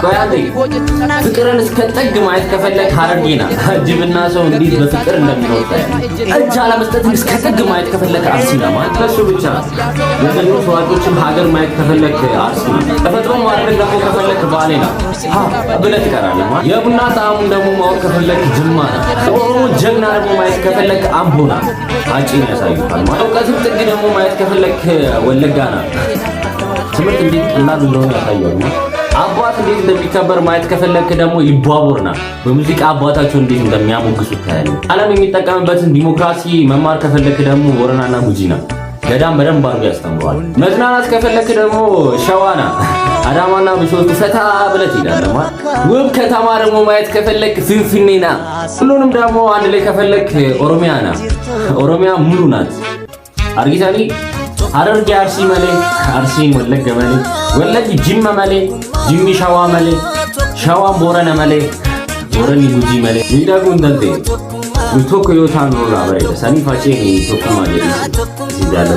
ቆያዴ ፍቅርን እስከጠግ ማየት ከፈለክ ሐረርጌና ጅብና ሰው እንዴት በፍቅር እንደሚኖር እጅ አለመስጠት እስከጠግ ማየት ከፈለክ አርሲና ማለት እሱ ብቻ የዘኑ ሰዋቶችን ሀገር ማየት ከፈለክ አርሲና ተፈጥሮ ማድረግ ደግሞ ከፈለክ ባሌና ብለህ ትቀራለህ ማለት የቡና ጣዕሙን ደግሞ ማወቅ ከፈለክ ጅማ ኦሮሞ ጀግና ደግሞ ማየት ከፈለክ አምቦና አጪን ያሳዩታል ማለት እውቀትም ጥግ ደግሞ ማየት ከፈለክ ወለጋና ትምህርት እንዴት ቀላል እንደሆነ ያሳያሉ አባት እንዴት እንደሚከበር ማየት ከፈለክ ደግሞ ይባቦርና በሙዚቃ አባታቸው እንዴት እንደሚያሞግሱት ታያለ ዓለም የሚጠቀምበትን ዲሞክራሲ መማር ከፈለክ ደግሞ ወረናና ጉጂና ገዳም በደንብ አድርገው ያስተምሯል መዝናናት ከፈለክ ደግሞ ሸዋና አዳማና ብሶት ፈታ ብለት ይላል ማለት ውብ ከተማ ደግሞ ማየት ከፈለክ ፍንፍኔና ሁሉንም ደግሞ አንድ ላይ ከፈለክ ኦሮሚያ ሙሉ ናት አርጊታኒ ሐረርጌ አርሲ መሌ አርሲን ወለገ መሌ ወለግ ጅማ መሌ ጅሚ ሸዋ መሌ ሸዋን ቦረና መሌ ቦረኒ ጉጂ መሌ ይዳጉ እንደንቴ ቶኮ ዮታን ሮላ ባይ ሰኒ ፋቼ ቶኮ ማሌ ሲዳለ